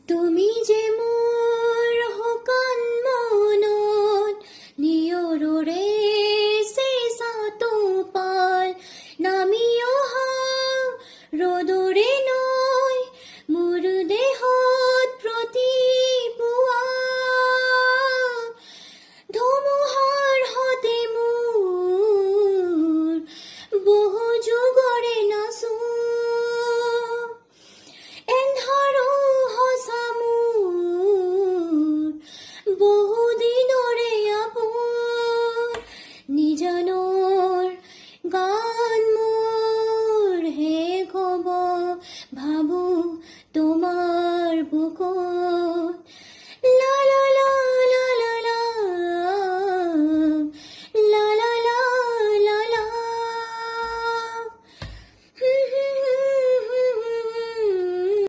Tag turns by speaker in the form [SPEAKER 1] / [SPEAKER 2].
[SPEAKER 1] তুমি যে মোৰ শুকান মনত নিয়ৰৰে চেঁচাটো পাল নামি অহা ৰ'দৰে নৈ মোৰ দেহত প্ৰতিপুৱা ধুমুহাৰ সতে মোৰ বহু যুগৰে নাচো এন্ধাৰো সঁচা মোৰ বহু দিনৰে আপোন নিজানৰ গান মোৰ শেষ হ'ব ভাবো তোমাৰ বুকুত